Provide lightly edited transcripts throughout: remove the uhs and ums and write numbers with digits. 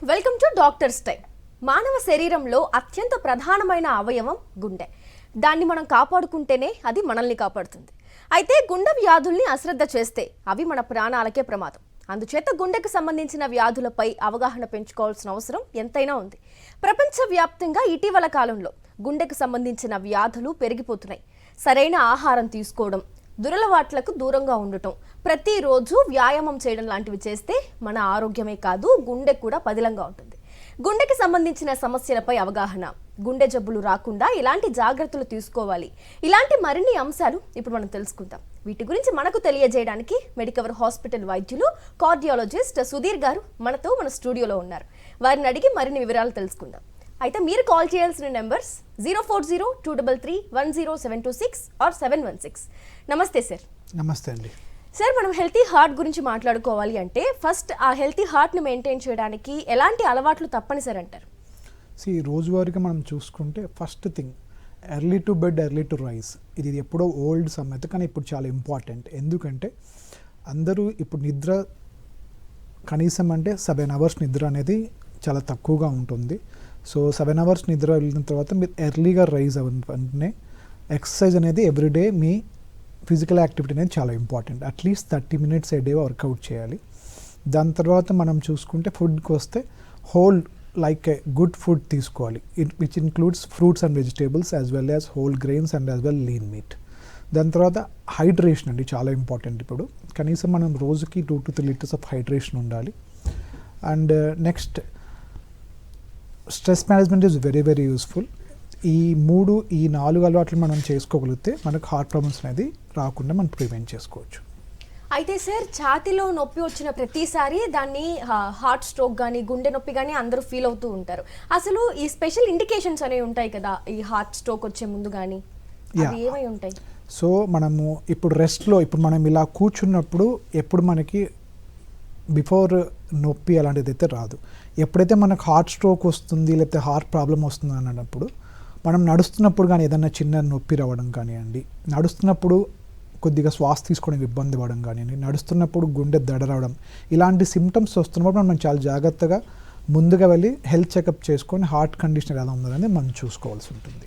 Welcome to doctors time. మానవ శరీరంలో అత్యంత ప్రధానమైన అవయవం గుండె. దాన్ని మనం కాపాడుకుంటేనే అది మనల్ని కాపాడుతుంది. అయితే గుండె వ్యాధుల్ని అశ్రద్ధ చేస్తే అవి మన ప్రాణాలకే ప్రమాదం. అందుచేత గుండెకు సంబంధించిన వ్యాధులపై అవగాహన పెంచుకోవాల్సిన అవసరం ఎంతైనా ఉంది. ప్రపంచవ్యాప్తంగా ఇటీవల కాలంలో గుండెకు సంబంధించిన వ్యాధులు పెరిగిపోతున్నాయి. సరైన ఆహారం తీసుకోవడం, దురలవాట్లకు దూరంగా ఉండటం, ప్రతిరోజు వ్యాయామం చేయడం లాంటివి చేస్తే మన ఆరోగ్యమే కాదు గుండె కూడా పదిలంగా ఉంటుంది. గుండెకి సంబంధించిన సమస్యలపై అవగాహన, గుండె జబ్బులు రాకుండా ఎలాంటి జాగ్రత్తలు తీసుకోవాలి, ఇలాంటి మరిన్ని అంశాలు ఇప్పుడు మనం తెలుసుకుందాం. వీటి గురించి మనకు తెలియజేయడానికి మెడికవర్ హాస్పిటల్ వైద్యులు కార్డియాలజిస్ట్ సుధీర్ గారు మన స్టూడియోలో ఉన్నారు. వారిని అడిగి మరిన్ని వివరాలు తెలుసుకుందాం. అయితే మీరు కాల్ చేయాల్సిన నెంబర్స్ 04023310726 ఆర్ 716. నమస్తే సార్. నమస్తే అండి. సార్, మనం హెల్తీ హార్ట్ గురించి మాట్లాడుకోవాలి అంటే ఫస్ట్ ఆ హెల్తీ హార్ట్ని మెయింటైన్ చేయడానికి ఎలాంటి అలవాట్లు తప్పనిసరి అంటారు? రోజువారీగా మనం చూసుకుంటే first thing early to bed early to rise. ఇది ఎప్పుడో ఓల్డ్ సమ్మత, కానీ ఇప్పుడు చాలా ఇంపార్టెంట్. ఎందుకంటే అందరూ ఇప్పుడు నిద్ర కనీసం అంటే 7 అవర్స్ నిద్ర అనేది చాలా తక్కువగా ఉంటుంది. సో 7 అవర్స్ నిద్ర వెళ్ళిన తర్వాత మీరు ఎర్లీగా రైజ్ అవ్వనే ఎక్సర్సైజ్ అనేది ఎవ్రీడే మీ ఫిజికల్ యాక్టివిటీ అనేది చాలా ఇంపార్టెంట్. అట్లీస్ట్ 30 minutes ఏ డే వర్కౌట్ చేయాలి. దాని తర్వాత మనం చూసుకుంటే ఫుడ్కి వస్తే హోల్ లైక్ గుడ్ ఫుడ్ తీసుకోవాలి, which includes fruits and vegetables as well as whole grains and as well lean meet. దాని తర్వాత హైడ్రేషన్ అండి చాలా ఇంపార్టెంట్. ఇప్పుడు కనీసం మనం రోజుకి 2 to 3 liters ఆఫ్ హైడ్రేషన్ ఉండాలి. And next stress management is very very useful. ఈ 4 అలవాట్లు మనం చేసుకోగలిగితే మనకు హార్ట్ ప్రాబ్లమ్స్ అనేది రాకుండా మనం ప్రివెంట్ చేసుకోవచ్చు. అయితే సార్, ఛాతీలో నొప్పి వచ్చిన ప్రతిసారి దాన్ని హార్ట్ స్ట్రోక్ కానీ గుండె నొప్పి కానీ అందరూ ఫీల్ అవుతూ ఉంటారు. అసలు ఈ స్పెషల్ ఇండికేషన్స్ అనేవి ఉంటాయి కదా ఈ హార్ట్ స్ట్రోక్ వచ్చే ముందు కానీ, అవి ఏమై ఉంటాయి? సో మనము ఇప్పుడు రెస్ట్లో ఇప్పుడు మనం ఇలా కూర్చున్నప్పుడు ఎప్పుడు మనకి బిఫోర్ నొప్పి అలాంటిది అయితే రాదు. ఎప్పుడైతే మనకు హార్ట్ స్ట్రోక్ వస్తుంది లేకపోతే హార్ట్ ప్రాబ్లం వస్తుంది అన్నప్పుడు మనం నడుస్తున్నప్పుడు కానీ ఏదైనా చిన్న నొప్పి రావడం కానివ్వండి, నడుస్తున్నప్పుడు కొద్దిగా శ్వాస తీసుకోవడానికి ఇబ్బంది పడడం కానివ్వండి, నడుస్తున్నప్పుడు గుండె దడ రావడం, ఇలాంటి సిమ్టమ్స్ వస్తున్నప్పుడు మనం చాలా జాగ్రత్తగా ముందుగా వెళ్ళి హెల్త్ చెకప్ చేసుకొని హార్ట్ కండిషన్ ఎలా ఉందనేది మనం చూసుకోవాల్సి ఉంటుంది.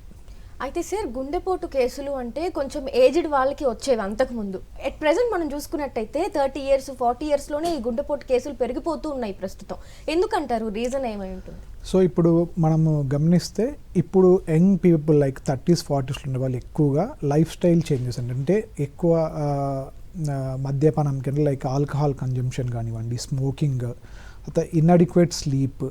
అయితే సార్, గుండెపోటు కేసులు అంటే కొంచెం ఏజ్డ్ వాళ్ళకి వచ్చేవి అంతకుముందు. ఎట్ ప్రెజెంట్ మనం చూసుకున్నట్టయితే 30 years 40 yearsలోనే ఈ గుండెపోటు కేసులు పెరిగిపోతూ ఉన్నాయి ప్రస్తుతం. ఎందుకంటారు? రీజన్ ఏమై ఉంటుంది? సో ఇప్పుడు మనము గమనిస్తే ఇప్పుడు young people like 30s 40s ఉండే వాళ్ళు ఎక్కువగా లైఫ్ స్టైల్ చేంజెస్ అంటే ఎక్కువ మద్యపానం కింద లైక్ ఆల్కహాల్ కన్జంప్షన్ కానివ్వండి, స్మోకింగ్, తర్వాత ఇన్అడిక్వేట్ స్లీప్,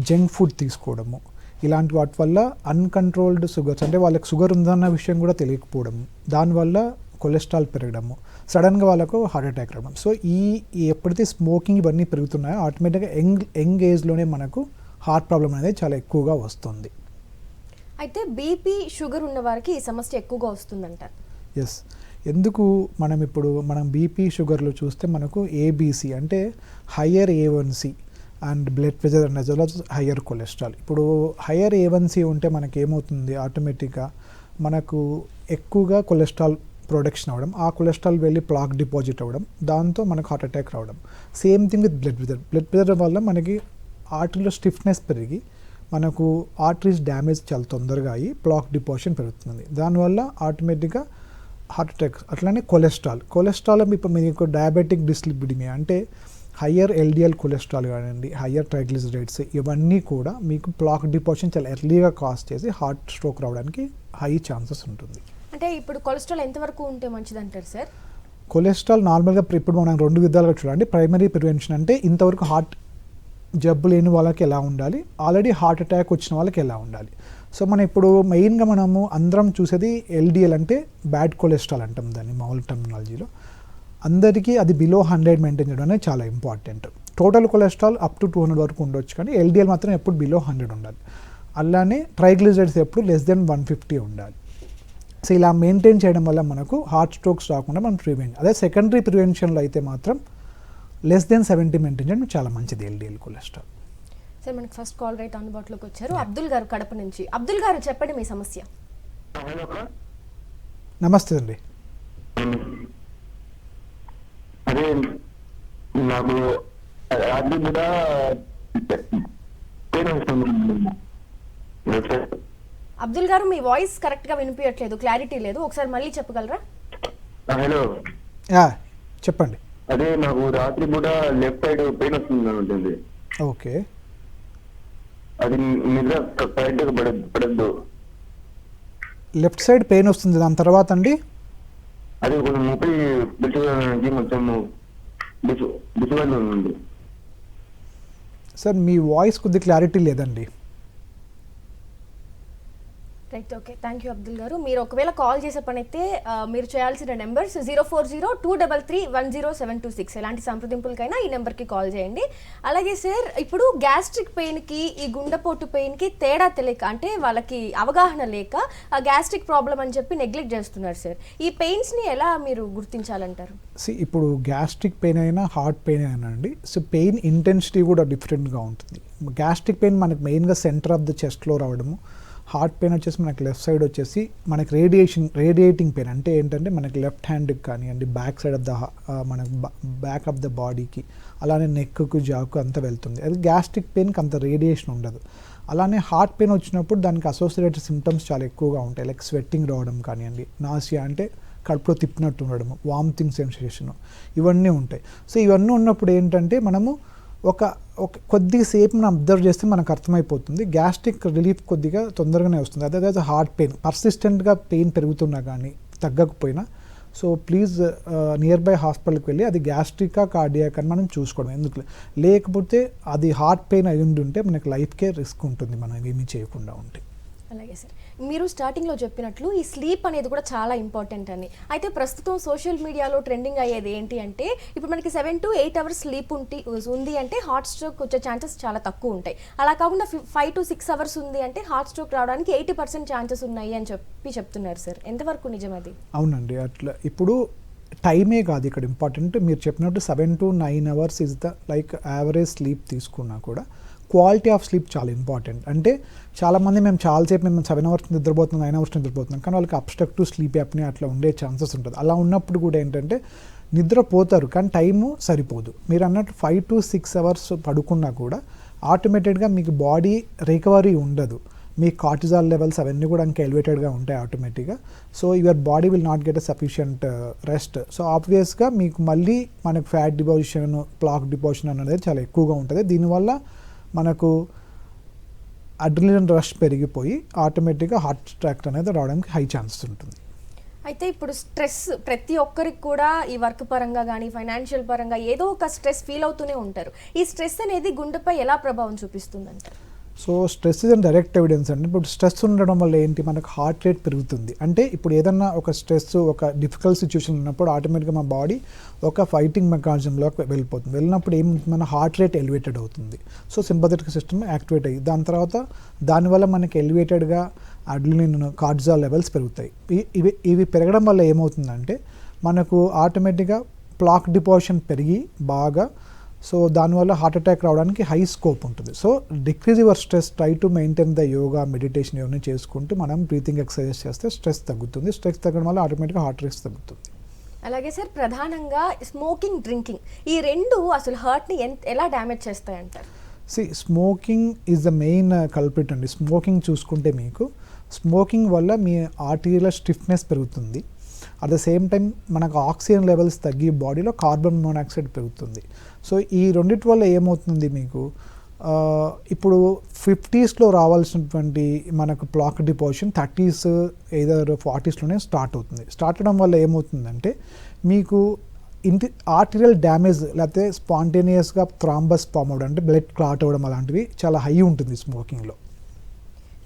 జంక్ ఫుడ్ తీసుకోవడము, ఇలాంటి వాటి వల్ల అన్కంట్రోల్డ్ షుగర్స్ అంటే వాళ్ళకి షుగర్ ఉందన్న విషయం కూడా తెలియకపోవడం, దానివల్ల కొలెస్ట్రాల్ పెరగడము, సడన్గా వాళ్ళకు హార్ట్ అటాక్ రావడం. సో ఎప్పుడైతే స్మోకింగ్ ఇవన్నీ పెరుగుతున్నాయో ఆటోమేటిక్గా యంగ్ ఏజ్లోనే మనకు హార్ట్ ప్రాబ్లం అనేది చాలా ఎక్కువగా వస్తుంది. అయితే బీపీ షుగర్ ఉన్న వారికి ఈ సమస్య ఎక్కువగా వస్తుందంటారు. ఎస్. ఎందుకు మనం బీపీ షుగర్లో చూస్తే మనకు ఏబీసీ అంటే higher A1C and blood pressure and as well as higher cholesterol. ఇప్పుడు హయ్యర్ A1C ఉంటే మనకి ఏమవుతుంది, ఆటోమేటిక్గా మనకు ఎక్కువగా కొలెస్ట్రాల్ ప్రొడక్షన్ అవ్వడం, ఆ కొలెస్ట్రాల్ వెళ్ళి ప్లాక్ డిపాజిట్ అవ్వడం, దాంతో మనకు హార్ట్ అటాక్ రావడం. Same thing with blood pressure వల్ల మనకి ఆర్టరీలో స్టిఫ్నెస్ పెరిగి మనకు ఆర్టరీస్ డ్యామేజ్ చాలా తొందరగా అయ్యి ప్లాక్ డిపాజిషన్ పెరుగుతుంది. దానివల్ల ఆటోమేటిక్గా హార్ట్ అటాక్. అట్లానే కొలెస్ట్రాల్ ఇప్పుడు మీకు డయాబెటిక్ డిస్లిపిడిమియా అంటే హయ్యర్ LDL కొలెస్ట్రాల్ కానివ్వండి, హయ్యర్ ట్రైగ్లిసరైడ్స్, ఇవన్నీ కూడా మీకు ప్లాక్ డిపాజిషన్ చాలా ఎర్లీగా కాజ్ చేసి హార్ట్ స్ట్రోక్ రావడానికి హై ఛాన్సెస్ ఉంటుంది. అంటే ఇప్పుడు కొలెస్ట్రాల్ ఎంతవరకు ఉంటే మంచిది అంటారు సార్? కొలెస్ట్రాల్ నార్మల్గా ఇప్పుడు మనం 2 విధాలుగా చూడండి. ప్రైమరీ ప్రివెన్షన్ అంటే ఇంతవరకు హార్ట్ జబ్బు లేని వాళ్ళకి ఎలా ఉండాలి, ఆల్రెడీ హార్ట్ అటాక్ వచ్చిన వాళ్ళకి ఎలా ఉండాలి. సో మనం ఇప్పుడు మెయిన్గా మనము అందరం చూసేది LDL అంటే బ్యాడ్ కొలెస్ట్రాల్ అంటాం దాన్ని మామూలు టర్మినాలజీలో. అందరికీ అది బిలో 100 మెయింటైన్ చేయడం అనేది చాలా important. Total cholesterol up to 200 వరకు ఉండొచ్చు, కానీ LDL మాత్రం ఎప్పుడు బిలో 100 ఉండాలి. అలానే ట్రైగ్లిసరైడ్స్ ఎప్పుడు లెస్ దెన్ 150 ఉండాలి. సో ఇలా మెయింటైన్ చేయడం వల్ల మనకు హార్ట్ స్ట్రోక్స్ రాకుండా మనం ప్రివెంట్. అదే సెకండరీ ప్రివెన్షన్లో అయితే మాత్రం లెస్ దెన్ 70 మెయింటైన్ చేయడం చాలా మంచిది LDL కొలెస్ట్రాల్. సార్, మనకి ఫస్ట్ కాల్ రైట్ అందుబాటులోకి వచ్చారు. అబ్దుల్ గారు కడప నుంచి. అబ్దుల్ గారు, చెప్పండి మీ సమస్య. నమస్తే అండి. అదే నాకు అది కూడా పెయిన్ వస్తుంది లెఫ్ట్ సైడ్. అబ్దుల్ గారు మీ వాయిస్ కరెక్ట్గా వినిపించట్లేదు, క్లారిటీ లేదు, ఒకసారి మళ్ళీ చెప్పగలరా? హలో, యా చెప్పండి. అదే నాకు రాత్రి పూట లెఫ్ట్ సైడ్ పెయిన్ వస్తుంది ఉంటుంది. ఓకే, అది నిద్ర కరెక్ట్ గా పడద్దు. లెఫ్ట్ సైడ్ పెయిన్ వస్తుంది, దాని తర్వాత అండి అది కొంచెం ముప్పై బిడ్డకి మొత్తం బిసువల్ ఉంది. సార్ మీ వాయిస్ కొద్ది క్లారిటీ లేదండి. Right, okay, thank you Abdul గారు. మీరు ఒకవేళ కాల్ చేసే పని అయితే మీరు చేయాల్సిన నెంబర్స్ 040-233-10726. ఎలాంటి సంప్రదింపులకైనా ఈ నెంబర్కి కాల్ చేయండి. అలాగే సార్, ఇప్పుడు గ్యాస్ట్రిక్ పెయిన్కి ఈ గుండెపోటు పెయిన్కి తేడా తెలియక, అంటే వాళ్ళకి అవగాహన లేక గ్యాస్ట్రిక్ ప్రాబ్లం అని చెప్పి నెగ్లెక్ట్ చేస్తున్నారు సార్. ఈ పెయిన్స్ని ఎలా మీరు గుర్తించాలంటారు? ఇప్పుడు గ్యాస్ట్రిక్ పెయిన్ అయినా హార్ట్ పెయిన్ అయినా అండి, సో పెయిన్ ఇంటెన్సిటీ కూడా డిఫరెంట్గా ఉంటుంది. గ్యాస్ట్రిక్ పెయిన్ మనకి మెయిన్గా సెంటర్ ఆఫ్ ద చెస్ట్లో రావడము, హార్ట్ పెయిన్ వచ్చేసి మనకి లెఫ్ట్ సైడ్ వచ్చేసి మనకి రేడియేటింగ్ పెయిన్, అంటే ఏంటంటే మనకి లెఫ్ట్ హ్యాండ్కి కానివ్వండి, బ్యాక్ సైడ్ ఆఫ్ ద మనకి బ్యాక్ ఆఫ్ ద బాడీకి, అలానే నెక్కు జాకు అంతా వెళ్తుంది. అది గ్యాస్ట్రిక్ పెయిన్కి అంత రేడియేషన్ ఉండదు. అలానే హార్ట్ పెయిన్ వచ్చినప్పుడు దానికి అసోసియేటెడ్ సిమ్టమ్స్ చాలా ఎక్కువగా ఉంటాయి. లైక్ స్వెట్టింగ్ రావడం కానివ్వండి, నాసియా అంటే కడుపులో తిప్పినట్టు ఉండడము, వామిటింగ్ సెన్సేషను, ఇవన్నీ ఉంటాయి. సో ఇవన్నీ ఉన్నప్పుడు ఏంటంటే మనము ఒక కొద్దిసేపు మనం అబ్జర్వ్ చేస్తే మనకు అర్థమైపోతుంది. గ్యాస్ట్రిక్ రిలీఫ్ కొద్దిగా తొందరగానే వస్తుంది. అదే హార్ట్ పెయిన్ పర్సిస్టెంట్గా పెయిన్ పెరుగుతున్నా కానీ తగ్గకపోయినా, సో ప్లీజ్ నియర్ బై హాస్పిటల్కి వెళ్ళి అది గ్యాస్ట్రికా కార్డియాక్ అని మనం చూసుకోవడం. ఎందుకు లేకపోతే అది హార్ట్ పెయిన్ అయి ఉంటే మనకి లైఫ్కే రిస్క్ ఉంటుంది మనం ఏమీ చేయకుండా ఉంటే. అలాగే సార్, మీరు స్టార్టింగ్లో చెప్పినట్లు ఈ స్లీప్ అనేది కూడా చాలా ఇంపార్టెంట్ అని. అయితే ప్రస్తుతం సోషల్ మీడియాలో ట్రెండింగ్ అయ్యేది ఏంటి అంటే, ఇప్పుడు మనకి 7 to 8 hours స్లీప్ ఉంది అంటే హార్ట్ స్ట్రోక్ వచ్చే ఛాన్సెస్ చాలా తక్కువ ఉంటాయి. అలా కాకుండా 5 to 6 hours ఉంది అంటే హార్ట్ స్ట్రోక్ రావడానికి 80% ఛాన్సెస్ ఉన్నాయి అని చెప్తున్నారు సార్. ఎంతవరకు నిజం అది? అవునండి, అట్లా ఇప్పుడు టైమే కాదు ఇక్కడ ఇంపార్టెంట్. మీరు చెప్పినట్టు 7 to 9 hours is the like average sleep తీసుకున్నా కూడా క్వాలిటీ ఆఫ్ స్లీప్ చాలా ఇంపార్టెంట్. అంటే చాలామంది మేము చాలాసేపు మేము 7 hours నిద్రపోతున్నాం, 9 hours నిద్రపోతున్నాం, కానీ వాళ్ళకి అబ్స్ట్రక్టివ్ స్లీప్ యాప్ని అట్లా ఉండే ఛాన్సెస్ ఉంటుంది. అలా ఉన్నప్పుడు కూడా ఏంటంటే నిద్రపోతారు కానీ టైము సరిపోదు. మీరు అన్నట్టు 5 to 6 hours పడుకున్నా కూడా ఆటోమేటెడ్గా మీకు బాడీ రికవరీ ఉండదు. మీ కార్టిజాల్ లెవెల్స్ అవన్నీ కూడా ఇంకా ఎలివేటెడ్గా ఉంటాయి ఆటోమేటిక్గా. So your body will not get a sufficient rest. So ఆబ్వియస్గా మీకు మళ్ళీ మనకు ఫ్యాట్ డిపాజిషన్, ప్లాక్ డిపాజిషన్ అనేది చాలా ఎక్కువగా ఉంటుంది. దీనివల్ల మనకు అడ్రినలిన్ రష్ పెరిగిపోయి ఆటోమేటిక్గా హార్ట్ అటాక్ అనేది రావడానికి హై ఛాన్సెస్ ఉంటుంది. అయితే ఇప్పుడు స్ట్రెస్ ప్రతి ఒక్కరికి కూడా ఈ వర్క్ పరంగా కానీ ఫైనాన్షియల్ పరంగా ఏదో ఒక స్ట్రెస్ ఫీల్ అవుతూనే ఉంటారు. ఈ స్ట్రెస్ అనేది గుండెపై ఎలా ప్రభావం చూపిస్తుందంటారు? So stress is and direct evidence అండి. ఇప్పుడు స్ట్రెస్ ఉండడం వల్ల ఏంటి, మనకు హార్ట్ రేట్ పెరుగుతుంది. అంటే ఇప్పుడు ఏదన్నా ఒక స్ట్రెస్, ఒక డిఫికల్ట్ సిచ్యువేషన్ ఉన్నప్పుడు ఆటోమేటిక్గా మన బాడీ ఒక ఫైటింగ్ మెకానిజంలోకి వెళ్ళిపోతుంది. వెళ్ళినప్పుడు మన హార్ట్ రేట్ ఎలివేటెడ్ అవుతుంది. సో సింపథెటిక్ సిస్టమ్ యాక్టివేట్ అయ్యి దాని తర్వాత దానివల్ల మనకి ఎలివేటెడ్గా అడ్రినలిన్, కార్టిజాల్ లెవెల్స్ పెరుగుతాయి. ఇవి పెరగడం వల్ల ఏమవుతుందంటే మనకు ఆటోమేటిక్గా ప్లాక్ డిపాజిషన్ పెరిగి బాగా, సో దానివల్ల హార్ట్ అటాక్ రావడానికి హై స్కోప్ ఉంటుంది. So decrease your stress, try to maintain the yoga, meditation ఇవన్నీ చేసుకుంటూ మనం బ్రీతింగ్ ఎక్సర్సైజ్ చేస్తే స్ట్రెస్ తగ్గుతుంది. స్ట్రెస్ తగ్గడం వల్ల ఆటోమేటిక్గా హార్ట్ రేట్ తగ్గుతుంది. అలాగే సార్, ప్రధానంగా స్మోకింగ్, డ్రింకింగ్, ఈ రెండు అసలు హార్ట్ని ఎలా డ్యామేజ్ చేస్తాయంటారు? Smoking is the main culprit అండి. స్మోకింగ్ చూసుకుంటే మీకు స్మోకింగ్ వల్ల మీ ఆర్టీరియల్ స్టిఫ్నెస్ పెరుగుతుంది. అట్ ద సేమ్ టైం మనకు ఆక్సిజన్ లెవెల్స్ తగ్గి బాడీలో కార్బన్ మోనాక్సైడ్ పెరుగుతుంది. సో ఈ రెండింటి వల్ల ఏమవుతుంది మీకు, ఇప్పుడు 50sలో రావాల్సినటువంటి మనకు ప్లాక్ డిపాజిషన్ 30s ఏదర్ 40sలోనే స్టార్ట్ అవుతుంది. స్టార్ట్ అవడం వల్ల ఏమవుతుందంటే మీకు ఆర్టీరియల్ డ్యామేజ్ లేకపోతే స్పాంటేనియస్గా థ్రాంబస్ ఫామ్ అవ్వడం, అంటే బ్లడ్ క్లాట్ అవ్వడం అలాంటివి చాలా హై ఉంటుంది స్మోకింగ్లో.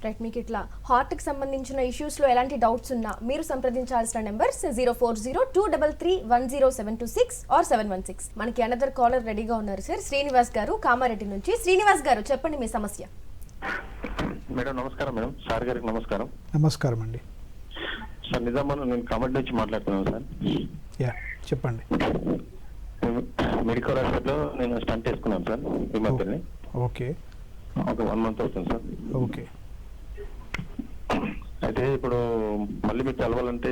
రైట్, మీకు ఇట్లా హార్ట్కి సంబంధించిన ఇష్యూస్లో ఎలాంటి డౌట్స్ ఉన్నా మీరు సంప్రదించాల్సిన నెంబర్స్ 040-233-10726 ఆర్ 716. మనకి అనదర్ కాలర్ రెడీగా ఉన్నారు సార్, శ్రీనివాస్ గారు కామారెడ్డి నుంచి. శ్రీనివాస్ గారు చెప్పండి మీ సమస్య. మేడం నమస్కారం. మేడం సార్ గారికి నమస్కారం. నమస్కారం అండి. సార్ నిజామాబాద్ నేను కామెంట్ నుంచి మాట్లాడుతున్నాను సార్. యా చెప్పండి. మెడికల్ హాస్పిటల్లో నేను స్టంట్ వేసుకున్నాను సార్ ఈ మధ్యనే. ఓకే, ఒక 1 month అవుతుంది సార్. ఓకే. అయితే ఇప్పుడు మళ్ళీ మీకు కలవాలంటే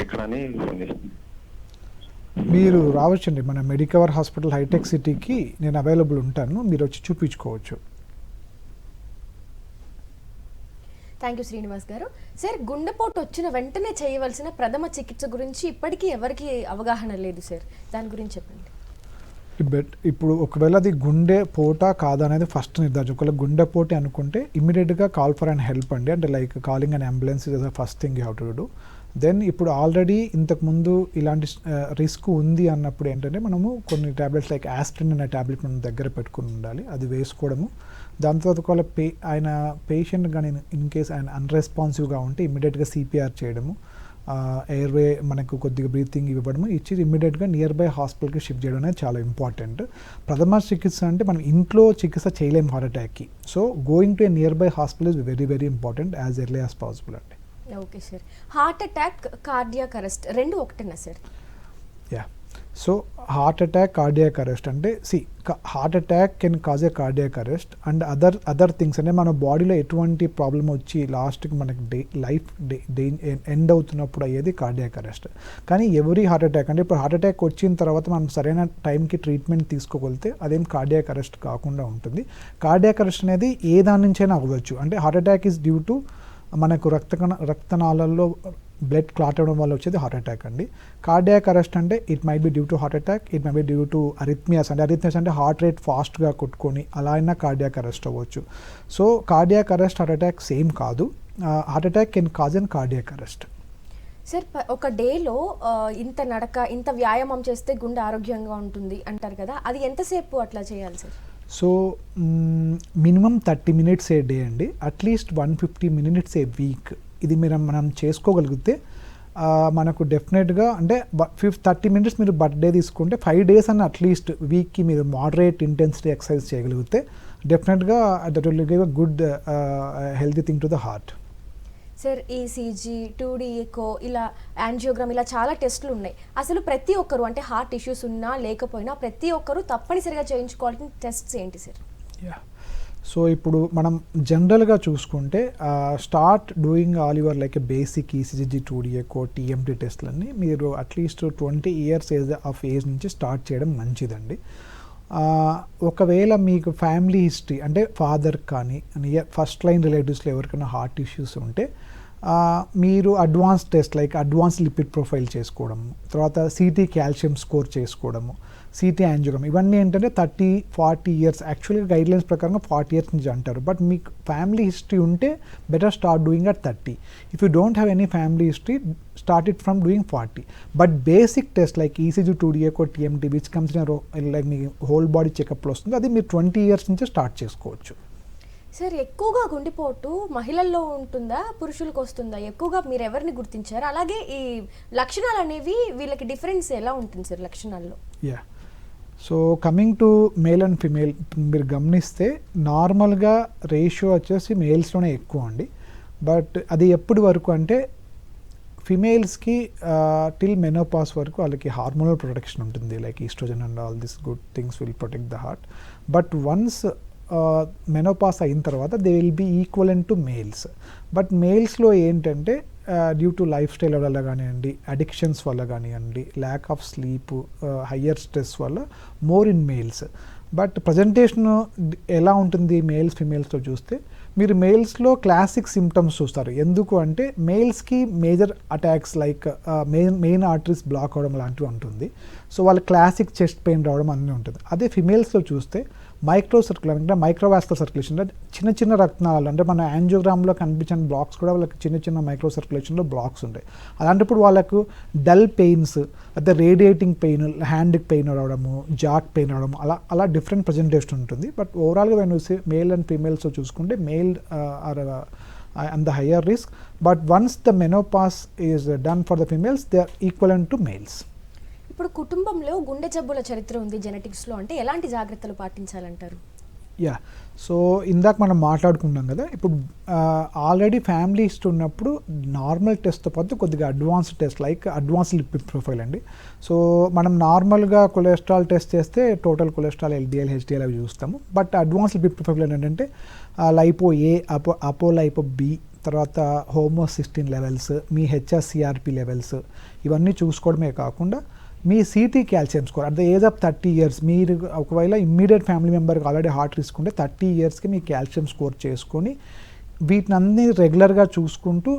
ఎక్కడ అని ఫోన్ చేస్తాను. మీరు రావచ్చండి మన మెడికవర్ హాస్పిటల్ హైటెక్ సిటీకి, నేను అవైలబుల్ ఉంటాను. మీరు వచ్చి చూపించుకోవచ్చు. థ్యాంక్ యూ శ్రీనివాస్ గారు. సార్, గుండెపోటు వచ్చిన వెంటనే చేయవలసిన ప్రథమ చికిత్స గురించి ఇప్పటికీ ఎవరికి అవగాహన లేదు సార్, దాని గురించి చెప్పండి. ఇప్పుడు ఒకవేళ అది గుండె పోటా కాదా అనేది ఫస్ట్ నిర్ధారించు. ఒకవేళ గుండె పోటీ అనుకుంటే ఇమీడియట్గా కాల్ ఫర్ అండ్ హెల్ప్ అండి, అంటే like calling and ambulance is the first thing you have to do. Then ఇప్పుడు ఆల్రెడీ ఇంతకుముందు ఇలాంటి రిస్క్ ఉంది అన్నప్పుడు ఏంటంటే మనము కొన్ని ట్యాబ్లెట్స్ లైక్ ఆస్పిరిన్ అనే ట్యాబ్లెట్ మనం దగ్గర పెట్టుకుని ఉండాలి, అది వేసుకోవడము. దాని తర్వాత ఒకవేళ ఆయన పేషెంట్ కానీ ఇన్ కేస్ ఆయన అన్రెస్పాన్సివ్గా ఉంటే ఇమీడియట్గా సిపిఆర్ చేయడము, ఎయిర్వే మనకు కొద్దిగా బ్రీతింగ్ ఇవ్వడము ఇచ్చి ఇమ్మీడియట్గా నియర్ బై హాస్పిటల్కి షిఫ్ట్ చేయడం అనేది చాలా ఇంపార్టెంట్. ప్రథమ చికిత్స అంటే మనం ఇంట్లో చికిత్స చేయలేము హార్ట్ అటాక్కి. So going to a nearby hospital is very very important as early as possible అండి. Okay sir. Heart attack, cardiac arrest రెండు ఒకటేనా సార్? Yeah, so heart attack, cardiac arrest అంటే heart attack can cause a cardiac arrest and other things అంటే మన బాడీలో ఎటువంటి problem వచ్చి లాస్ట్కి మనకి లైఫ్ ఎండ్ అవుతున్నప్పుడు అయ్యేది కార్డియాక్ అరెస్ట్. కానీ ఎవరీ హార్ట్ అటాక్ అంటే ఇప్పుడు హార్ట్ అటాక్ వచ్చిన తర్వాత మనం సరైన టైంకి ట్రీట్మెంట్ తీసుకోగలిగితే అదేం కార్డియాక్ అరెస్ట్ కాకుండా ఉంటుంది. కార్డియాక్ అరెస్ట్ అనేది ఏ దాని నుంచైనా అవ్వచ్చు. అంటే heart attack is due to మనకు రక్తనాళాల్లో బ్లడ్ క్లాట్ అవ్వడం వల్ల వచ్చేది హార్ట్ అటాక్ అండి. కార్డియాక్ అరెస్ట్ అంటే it might be due to heart attack, it might be due to arrhythmias. అంటే అరిథ్మియాస్ అంటే హార్ట్ రేట్ ఫాస్ట్గా కొట్టుకొని అలా అయినా కార్డియాక్ అరెస్ట్ అవ్వచ్చు. So cardiac arrest, heart attack same కాదు. Heart attack can cause an cardiac arrest. Sir, ఒక డేలో ఇంత నడక, ఇంత వ్యాయామం చేస్తే గుండె ఆరోగ్యంగా ఉంటుంది అంటారు కదా, అది ఎంతసేపు అట్లా చేయాలి సార్? సో మినిమం 30 minutes ఏ డే అండి, అట్లీస్ట్ 150 minutes ఏ వీక్. ఇది మనం చేసుకోగలిగితే మనకు డెఫినెట్గా అంటే 30 minutes మీరు బర్త్డే తీసుకుంటే 5 days అని అట్లీస్ట్ వీక్కి మీరు మోడరేట్ ఇంటెన్సిటీ ఎక్సర్సైజ్ చేయగలిగితే డెఫినెట్గా that will give a good healthy thing to the heart. Sir, ECG, 2D echo, ఇలా యాంజియోగ్రామ్, ఇలా చాలా టెస్టులు ఉన్నాయి. అసలు ప్రతి ఒక్కరు అంటే హార్ట్ ఇష్యూస్ ఉన్నా లేకపోయినా ప్రతి ఒక్కరు తప్పనిసరిగా చేయించుకోవాల్సిన టెస్ట్స్ ఏంటి సార్? యా, సో ఇప్పుడు మనం జనరల్గా చూసుకుంటే start doing all your like basic ECG, 2D echo, TMT టెస్ట్లన్నీ మీరు అట్లీస్ట్ 20 years ఏజ్ నుంచి స్టార్ట్ చేయడం మంచిదండి. ఒకవేళ మీకు ఫ్యామిలీ హిస్టరీ అంటే ఫాదర్ కానీ ఫస్ట్ లైన్ రిలేటివ్స్లో ఎవరికైనా హార్ట్ ఇష్యూస్ ఉంటే మీరు advance test like advance lipid profile చేసుకోవడము, తర్వాత సిటీ కాల్షియం స్కోర్ చేసుకోవడము, సిటీ యాంజియోగ్రామ్, ఇవన్నీ ఏంటంటే 30-40 years యాక్చువల్గా గైడ్లైన్స్ ప్రకారంగా 40 years నుంచి అంటారు. బట్ మీకు ఫ్యామిలీ హిస్టరీ ఉంటే better start doing at 30. If you don't have any family history start it from doing 40. But basic test like ECG, 2D echo, TMT which comes in like మీ whole body చెకప్లో వస్తుంది, అది మీరు 20 years నుంచి start చేసుకోవచ్చు. Sir, ఎక్కువగా గుండెపోటు మహిళల్లో ఉంటుందా, పురుషులకు వస్తుందా? ఎక్కువగా మీరు ఎవరిని గుర్తించారు? అలాగే ఈ లక్షణాలు అనేవి వీళ్ళకి డిఫరెన్స్ ఎలా ఉంటుంది సార్ లక్షణాల్లో? Yeah, so coming to male and female మీరు గమనిస్తే నార్మల్గా రేషియో వచ్చేసి మేల్స్లోనే ఎక్కువ అండి. బట్ అది ఎప్పటి వరకు అంటే ఫిమేల్స్కి టిల్ మెనోపాస్ వరకు వాళ్ళకి హార్మోనల్ ప్రొటెక్షన్ ఉంటుంది, like oestrogen and all this good things will protect the heart. But once menopause అయిన తర్వాత they will be equivalent to males. But మేల్స్లో ఏంటంటే డ్యూ టు లైఫ్ స్టైల్ వల్ల కానివ్వండి, అడిక్షన్స్ వల్ల కానివ్వండి, lack of sleep, higher stress వల్ల more in males. But presentation ఎలా ఉంటుంది మేల్స్ ఫిమేల్స్తో చూస్తే మీరు మేల్స్లో క్లాసిక్ సిమ్టమ్స్ చూస్తారు. ఎందుకు అంటే మేల్స్కి major attacks like main arteries block అవడం లాంటివి ఉంటుంది. సో వాళ్ళ క్లాసిక్ చెస్ట్ పెయిన్ రావడం అన్నీ ఉంటుంది. అదే ఫిమేల్స్లో చూస్తే మైక్రో సర్క్యులర్ అంటే మైక్రోవాస్కులర్ సర్క్యులేషన్ అంటే చిన్న చిన్న రక్తనాళాలు అంటే మన యాంజియోగ్రామ్లో కనిపించిన బ్లాక్స్ కూడా వాళ్ళకి చిన్న చిన్న మైక్రో సర్క్యులేషన్లో బ్లాక్స్ ఉంటాయి. అలాంటప్పుడు వాళ్ళకు డల్ పెయిన్స్, అదే రేడియేటింగ్ పెయిన్, హ్యాండ్కి పెయిన్ రావడము, జాక్ పెయిన్ రావడము, అలా డిఫరెంట్ ప్రజెంటేషన్ ఉంటుంది. బట్ ఓవరాల్గా when you say male and ఫీమేల్స్లో చూసుకుంటే male are and the higher risk, but once the menopause is done for the females, they are equivalent to males. ఇప్పుడు కుటుంబంలో గుండె జబ్బుల చరిత్ర ఉంది జెనెటిక్స్లో అంటే ఎలాంటి జాగ్రత్తలు పాటించాలంటారు? యా, సో ఇందాక మనం మాట్లాడుకున్నాం కదా, ఇప్పుడు ఆల్రెడీ ఫ్యామిలీ హిస్టరీ ఉన్నప్పుడు నార్మల్ టెస్ట్తో పాటు కొద్దిగా advanced test like advance lipid profile అండి. సో మనం నార్మల్గా కొలెస్ట్రాల్ టెస్ట్ చేస్తే టోటల్ కొలెస్ట్రాల్, ఎల్డిఎల్, హెచ్డిఎల్ అవి చూస్తాము. బట్ అడ్వాన్స్ లిపిడ్ ప్రొఫైల్ ఏంటంటే lipo A, apo lipo B, తర్వాత హోమోసిస్టిన్ లెవెల్స్, మీ హెచ్ఎస్సిఆర్పి లెవెల్స్, ఇవన్నీ చూసుకోవడమే కాకుండా మీ CT calcium score at the age of 30 years మీరు ఒకవేళ ఇమ్మీడియట్ ఫ్యామిలీ మెంబర్కి ఆల్రెడీ హార్ట్ రిస్క్ ఉంటే 30 yearsకి మీ కాల్షియం స్కోర్ చేసుకొని వీటిని అన్ని రెగ్యులర్గా చూసుకుంటూ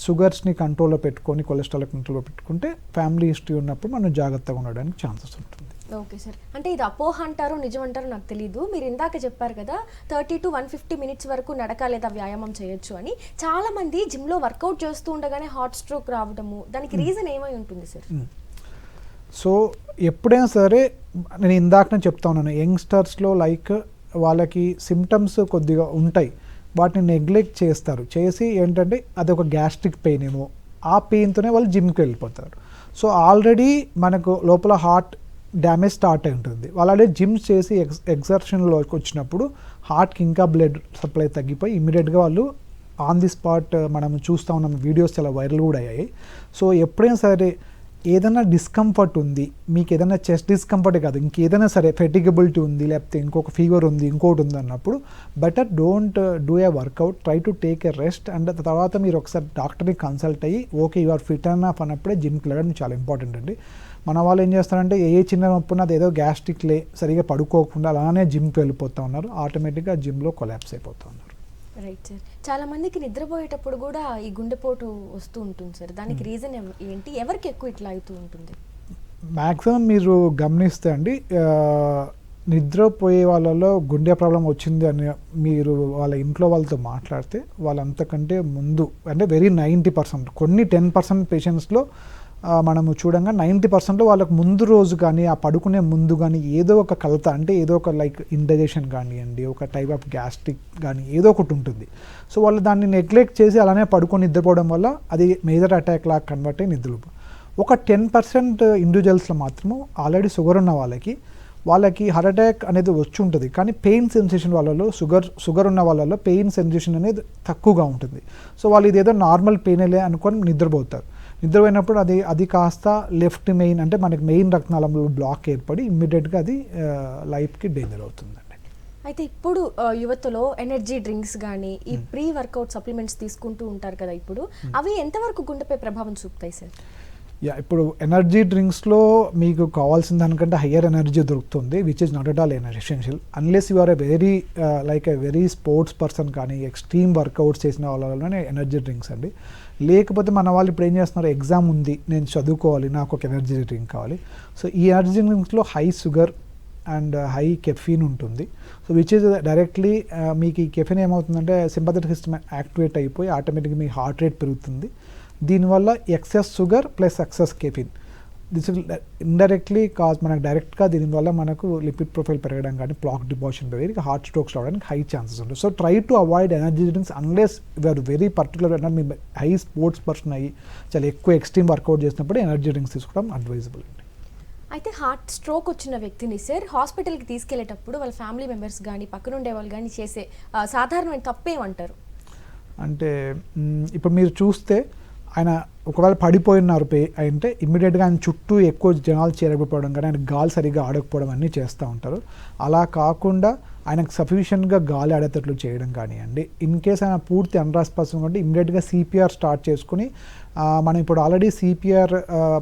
షుగర్స్ని కంట్రోల్లో పెట్టుకొని కొలెస్ట్రాల్ కంట్రోల్లో పెట్టుకుంటే ఫ్యామిలీ హిస్టరీ ఉన్నప్పుడు మనం జాగ్రత్తగా ఉండడానికి ఛాన్సెస్ ఉంటుంది. ఓకే సార్, అంటే ఇది అపోహ అంటారో నిజం అంటారో నాకు తెలియదు. మీరు ఇందాక చెప్పారు కదా 30 to 150 మినిట్స్ వరకు నడక లేదా వ్యాయామం చేయొచ్చు అని. చాలా మంది జిమ్లో వర్కౌట్ చేస్తూ ఉండగానే హార్ట్ స్ట్రోక్ రావడము, దానికి రీజన్ ఏమై ఉంటుంది సార్? సో ఎప్పుడైనా సరే నేను ఇందాకనే చెప్తా ఉన్నాను, యంగ్స్టర్స్లో లైక్ వాళ్ళకి సిమ్టమ్స్ కొద్దిగా ఉంటాయి, వాటిని నెగ్లెక్ట్ చేస్తారు. చేసి ఏంటంటే అది ఒక గ్యాస్ట్రిక్ పెయిన్ ఏమో, ఆ పెయిన్తోనే వాళ్ళు జిమ్కి వెళ్ళిపోతారు. సో ఆల్రెడీ మనకు లోపల హార్ట్ డ్యామేజ్ స్టార్ట్ అయి ఉంటుంది. వాళ్ళు ఆల్రెడీ జిమ్స్ చేసి ఎగ్జర్షన్లోకి వచ్చినప్పుడు హార్ట్కి ఇంకా బ్లడ్ సప్లై తగ్గిపోయి ఇమీడియట్గా వాళ్ళు ఆన్ ది స్పాట్ మనం చూస్తూ ఉన్నాం, వీడియోస్ చాలా వైరల్ కూడా అయ్యాయి. సో ఎప్పుడైనా సరే ఏదైనా డిస్కంఫర్ట్ ఉంది, మీకు ఏదైనా చెస్ట్ డిస్కంఫర్ట్ కాదు, ఇంకేదైనా సరే ఫెటిగబిలిటీ ఉంది, లేకపోతే ఇంకొక ఫీవర్ ఉంది, ఇంకోటి ఉంది అన్నప్పుడు better don't do a workout, try to take a rest. And తర్వాత మీరు ఒకసారి డాక్టర్ని కన్సల్ట్ అయ్యి okay you are fit enough అన్నప్పుడే జిమ్కి వెళ్ళడం చాలా ఇంపార్టెంట్ అండి. మన వాళ్ళు ఏం చేస్తారంటే ఏ చిన్న నొప్పున అది ఏదో గ్యాస్ట్రిక్ సరిగా పడుకోకుండా అలానే జిమ్కి వెళ్ళిపోతూ ఉన్నారు, ఆటోమేటిక్గా జిమ్లో కొలాప్స్ అయిపోతూ ఉన్నారు. రైట్ సార్, చాలా మందికి నిద్రపోయేటప్పుడు కూడా ఈ గుండెపోటు వస్తూ ఉంటుంది సార్, దానికి రీజన్ ఏంటి? ఎవరికి ఎక్కువ ఇట్లా అవుతూ ఉంటుంది? మ్యాక్సిమం మీరు గమనిస్తే అండి, నిద్రపోయే వాళ్ళలో గుండె ప్రాబ్లం వచ్చింది అని మీరు వాళ్ళ ఇంట్లో వాళ్ళతో మాట్లాడితే వాళ్ళంతకంటే ముందు అంటే వెరీ 90%, కొన్ని 10% పేషెంట్స్లో మనము చూడంగా 90%లో వాళ్ళకు ముందు రోజు కానీ ఆ పడుకునే ముందు కానీ ఏదో ఒక కలత, అంటే ఏదో ఒక లైక్ ఇండైజెషన్ కానివ్వండి, ఒక టైప్ ఆఫ్ గ్యాస్ట్రిక్ కానీ ఏదో ఒకటి ఉంటుంది. సో వాళ్ళు దాన్ని నెగ్లెక్ట్ చేసి అలానే పడుకొని నిద్రపోవడం వల్ల అది మేజర్ అటాక్ లాగా కన్వర్ట్ అయ్యి నిద్రలు. ఒక 10% ఇండివిజువల్స్లో మాత్రము ఆల్రెడీ షుగర్ ఉన్న వాళ్ళకి హార్ట్ అటాక్ అనేది వచ్చి ఉంటుంది, కానీ పెయిన్ సెన్సేషన్ వాళ్ళలో షుగర్ ఉన్న వాళ్ళలో పెయిన్ సెన్సేషన్ అనేది తక్కువగా ఉంటుంది. సో వాళ్ళు ఇదేదో నార్మల్ పెయిన్లే అనుకొని నిద్రపోతారు. నిద్రపోయినప్పుడు అది కాస్త లెఫ్ట్ మెయిన్ అంటే మనకి మెయిన్ రక్తనాళంలో బ్లాక్ ఏర్పడి ఇమ్మీడియట్గా అది లైఫ్కి డేంజర్ అవుతుందండి. అయితే ఇప్పుడు యువతలో ఎనర్జీ డ్రింక్స్ కానీ ఈ ప్రీ వర్కౌట్ సప్లిమెంట్స్ తీసుకుంటూ ఉంటారు కదా, ఇప్పుడు అవి ఎంతవరకు గుండెపై ప్రభావం చూపుతాయి సార్? ఇప్పుడు ఎనర్జీ డ్రింక్స్లో మీకు కావాల్సిన దానికంటే హయ్యర్ ఎనర్జీ దొరుకుతుంది, which is not at all essential unless you are a very like a very sports person కానీ ఎక్స్ట్రీమ్ వర్కౌట్స్ చేసిన వాళ్ళలోనే ఎనర్జీ డ్రింక్స్ అండి. లేకపోతే మన వాళ్ళు ఇప్పుడు ఏం చేస్తున్నారు, ఎగ్జామ్ ఉంది నేను చదువుకోవాలి, నాకు ఒక ఎనర్జీ డ్రింక్ కావాలి. సో ఈ ఎనర్జీ డ్రింక్స్లో high sugar and high caffeine ఉంటుంది. సో విచ్ ఇస్ డైరెక్ట్లీ మీకు ఈ కెఫీన్ ఏమవుతుందంటే సింపథెటిక్ సిస్టమ్ యాక్టివేట్ అయిపోయి ఆటోమేటిక్గా మీ హార్ట్ రేట్ పెరుగుతుంది. దీనివల్ల excess sugar plus excess caffeine this will indirectly cause మనకు డైరెక్ట్గా దీనివల్ల మనకు లిపిడ్ ప్రొఫైల్ పెరగడం కానీ ప్లాక్ డిపాజిషన్ పెరిగి హార్ట్ స్ట్రోక్స్ రావడానికి హై ఛాన్సెస్ ఉంటాయి. So try to avoid energy drinks unless we are very particular అంటే మీ హై స్పోర్ట్స్ పర్సన్ అయ్యి చాలా ఎక్కువ ఎక్స్ట్రీమ్ వర్కౌట్ చేసినప్పుడు ఎనర్జీ డ్రింక్స్ తీసుకోవడం అడ్వైజబుల్ అండి. అయితే హార్ట్ స్ట్రోక్ వచ్చిన వ్యక్తిని సార్ హాస్పిటల్కి తీసుకెళ్లేటప్పుడు వాళ్ళ ఫ్యామిలీ మెంబర్స్ కానీ పక్కన ఉండే వాళ్ళు కానీ చేసే సాధారణమైన తప్పేమంటారు? అంటే ఇప్పుడు మీరు చూస్తే ఆయన ఒకవేళ పడిపోయినారు అంటే ఇమ్మీడియట్గా ఆయన చుట్టూ ఎక్కువ జనాలు చేరకపోవడం కానీ ఆయన గాలి సరిగ్గా ఆడకపోవడం అన్నీ చేస్తూ ఉంటారు. అలా కాకుండా ఆయనకు సఫిషియెంట్గా గాలి ఆడేటట్లు చేయడం కానివ్వండి. ఇన్ కేస్ ఆయన పూర్తి అన్రాస్పాసం అంటే ఇమ్మీడియట్గా సిపిఆర్ స్టార్ట్ చేసుకుని మనం ఇప్పుడు ఆల్రెడీ సిపిఆర్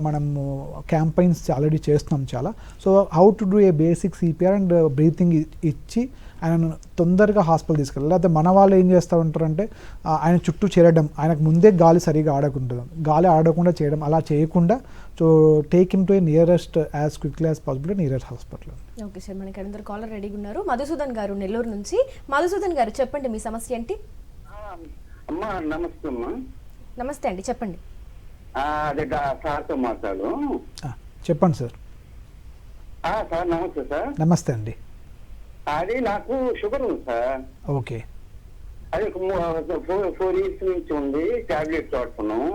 మనము క్యాంపెయిన్స్ ఆల్రెడీ చేస్తున్నాం చాలా. So how to do a basic CPR and breathing ఇచ్చి ఆయనను తొందరగా హాస్పిటల్ తీసుకెళ్ళాలి. లేకపోతే మన వాళ్ళు ఏం చేస్తూ ఉంటారంటే ఆయన చుట్టూ చేరడం, ఆయనకు ముందే గాలి సరిగా ఆడకుండా గాలి ఆడకుండా చేయడం, అలా చేయకుండా so take him to A nearest as quickly as possible nearest hospital. Okay sir, మనకి అందరు కాలర్ రెడీగా ఉన్నారు. మధుసూదన్ గారు నెల్లూరు నుంచి. మధుసూదన్ గారు చెప్పండి మీ సమస్య ఏంటి? అమ్మా నమస్తే అమ్మా. నమస్తే అండి, చెప్పండి. అదే సార్తో మాట్లాడు. చెప్పండి సార్. సార్ నమస్తే సార్. నమస్తే అండి. అది నాకు షుగర్ ఉంది సార్. ఓకే. అది 4 years నుంచి ఉంది, టాబ్లెట్స్ వాడుతున్నాము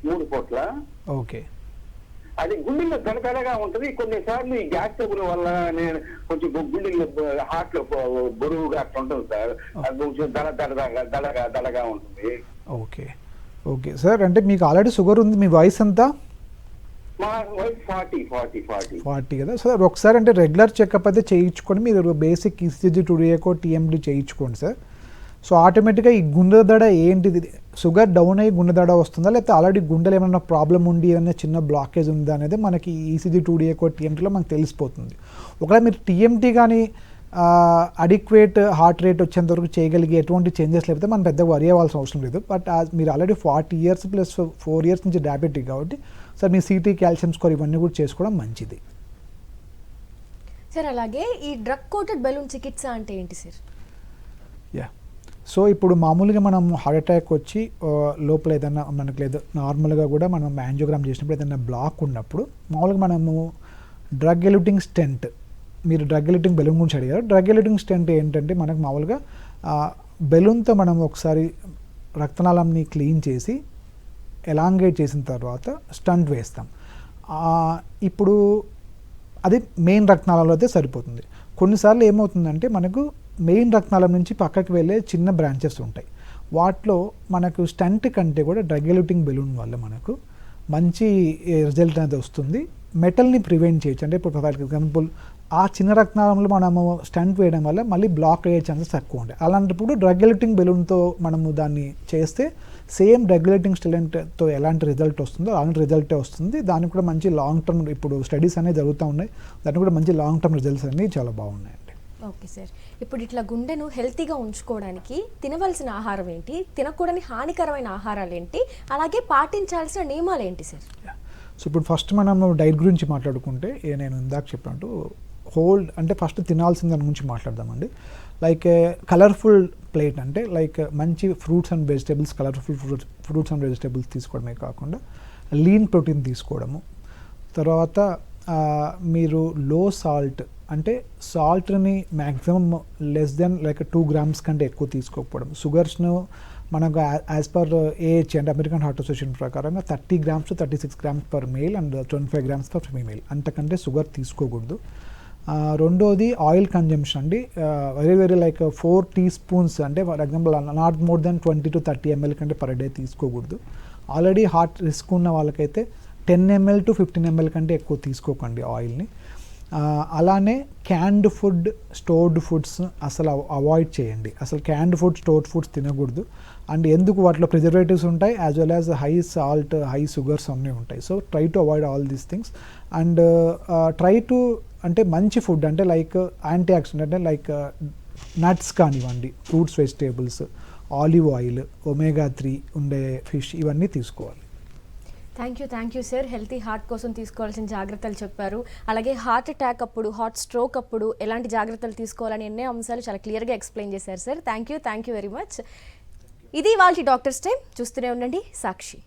3 పూట్ల. ఓకే. అది గుండెల్లో దడదడగా ఉంటుంది. కొన్నిసార్లు ఈ గ్యాస్ ట్రబుల్ వల్ల నేను కొంచెం గుండెల్లో హార్ట్ లో బరువుగా అట్లా ఉంటుంది సార్. అది కొంచెం దడగా ఉంటుంది. ఓకే ఓకే సార్, అంటే మీకు ఆల్రెడీ షుగర్ ఉంది, మీ వయసు ఎంత? మా వయసు 40 కదా సార్. ఒకసారి అంటే రెగ్యులర్ చెకప్ అయితే చేయించుకొని మీరు బేసిక్ ఈసీజీ టుడిఏకో టీఎండి చేయించుకోండి సార్. సో ఆటోమేటిక్గా ఈ గుండె దడ ఏంటిది, షుగర్ డౌన్ అయ్యి గుండె దడ వస్తుందా లేకపోతే ఆల్రెడీ గుండెలో ఏమైనా ప్రాబ్లం ఉండి ఏమైనా చిన్న బ్లాకేజ్ ఉందా అనేది మనకి ఈసీజీ టుడిఏకో టీఎంటీలో మనకు తెలిసిపోతుంది. ఒకవేళ మీరు టీఎంటీ కానీ అడిక్వేట్ హార్ట్ రేట్ వచ్చేంత వరకు చేయగలిగే ఎటువంటి చేంజెస్ లేకపోతే మనం పెద్దగా వరి అవ్వాల్సిన అవసరం లేదు. బట్ మీరు ఆల్రెడీ 40 years ప్లస్ 4 years నుంచి డయాబెటిక్ కాబట్టి సార్ మీ సిటీ, కాల్షియం స్కోర్ ఇవన్నీ కూడా చేసుకోవడం మంచిది. సార్ అలాగే ఈ డ్రగ్ కోటెడ్ బెలూన్ చికిత్స అంటే ఏంటి సార్? యా, సో ఇప్పుడు మామూలుగా మనం హార్ట్ అటాక్ వచ్చి లోపల ఏదైనా మనకు లేదు నార్మల్గా కూడా మనం యాంజియోగ్రామ్ చేసినప్పుడు ఏదైనా బ్లాక్ ఉన్నప్పుడు మామూలుగా మనము డ్రగ్ ఎల్యూటింగ్ స్టెంట్, మీరు డ్రగ్ ఎల్యూటింగ్ బెలూన్ గురించి అడిగారు. డ్రగ్ ఎల్యూటింగ్ స్టెంట్ ఏంటంటే మనకు మామూలుగా బెలూన్తో మనం ఒకసారి రక్తనాళంని క్లీన్ చేసి ఎలాంగేట్ చేసిన తర్వాత స్టంట్ వేస్తాం. ఇప్పుడు అది మెయిన్ రక్తనాళంలో అయితే సరిపోతుంది. కొన్నిసార్లు ఏమవుతుందంటే మనకు మెయిన్ రక్తనాళం నుంచి పక్కకి వెళ్ళే చిన్న బ్రాంచెస్ ఉంటాయి. వాటిలో మనకు స్టంట్ కంటే కూడా డ్రగ్ ఎల్యూటింగ్ బెలూన్ వల్ల మనకు మంచి రిజల్ట్ అనేది వస్తుంది. మెటల్ని ప్రివెంట్ చేయొచ్చు. అంటే ఇప్పుడు ఫర్ ఎగ్జాంపుల్ ఆ చిన్న రక్తనాళంలో మనము స్టంట్ వేయడం వల్ల మళ్ళీ బ్లాక్ అయ్యే ఛాన్సెస్ తక్కువ ఉంటాయి. అలాంటప్పుడు డ్రగ్ ఎల్యూటింగ్ బెలూన్తో మనము దాన్ని చేస్తే సేమ్ డ్రగ్ ఎల్యూటింగ్ స్టెంట్తో ఎలాంటి రిజల్ట్ వస్తుందో అలాంటి రిజల్టే వస్తుంది. దానికి కూడా మంచి లాంగ్ టర్మ్ ఇప్పుడు స్టడీస్ అనేవి జరుగుతూ ఉన్నాయి. దానికి కూడా మంచి లాంగ్ టర్మ్ రిజల్ట్స్ అనేవి చాలా బాగున్నాయండి. ఓకే సార్, ఇప్పుడు ఇట్లా గుండెను హెల్తీగా ఉంచుకోవడానికి తినవలసిన ఆహారం ఏంటి, తినకూడని హానికరమైన ఆహారాలు ఏంటి, అలాగే పాటించాల్సిన నియమాలు ఏంటి సార్? సో ఇప్పుడు ఫస్ట్ మనం డైట్ గురించి మాట్లాడుకుంటే నేను ఇందాక చెప్పినట్టు అంటే ఫస్ట్ తినాల్సిన దాని గురించి మాట్లాడదామండి. లైక్ కలర్ఫుల్ ప్లేట్ అంటే లైక్ మంచి fruits and vegetables, colourful fruits and vegetables తీసుకోవడమే కాకుండా లీన్ ప్రోటీన్ తీసుకోవడము. తర్వాత మీరు లో సాల్ట్ అంటే సాల్ట్ని maximum less than like 2 grams కంటే ఎక్కువ తీసుకోకపోవడం. షుగర్స్ను మనకు యాజ్ పర్ ఏహెచ్ అంటే అమెరికన్ హార్ట్ అసోసియేషన్ ప్రకారంగా 30 grams to 36 grams per male and 25 grams per female, అంతకంటే షుగర్ తీసుకోకూడదు. రెండోది ఆయిల్ కన్జంప్షన్ అండి. వెరీ లైక్ 4 teaspoons అంటే for example not more than 20 to 30 ml కంటే పర్ డే తీసుకోకూడదు. ఆల్రెడీ హార్ట్ రిస్క్ ఉన్న వాళ్ళకైతే 10 ml to 15 ml కంటే ఎక్కువ తీసుకోకండి ఆయిల్ని. అలానే క్యాన్డ్ ఫుడ్, స్టోర్డ్ ఫుడ్స్ అసలు అవాయిడ్ చేయండి. అసలు క్యాన్డ్ ఫుడ్, స్టోర్డ్ ఫుడ్స్ తినకూడదు. అండ్ ఎందుకు వాటిలో ప్రిజర్వేటివ్స్ ఉంటాయి, as well as high salt, high sugars అన్నీ ఉంటాయి. So try to avoid all these things and try to అంటే మంచి ఫుడ్ అంటే లైక్ యాంటీ ఆక్సిడెంట్ అంటే లైక్ నట్స్ కానివ్వండి, fruits, vegetables, olive oil, omega 3 ఉండే ఫిష్ ఇవన్నీ తీసుకోవాలి. Thank you sir. Healthy heart కోసం తీసుకోవాల్సిన జాగ్రత్తలు చెప్పారు. అలాగే హార్ట్ అటాక్ అప్పుడు, హార్ట్ స్ట్రోక్ అప్పుడు ఎలాంటి జాగ్రత్తలు తీసుకోవాలని ఎన్నో అంశాలు చాలా క్లియర్గా ఎక్స్ప్లెయిన్ చేశారు sir. Thank you very much. ఇది వాళ్ళ డాక్టర్స్ టైం. చూస్తూనే ఉండండి సాక్షి.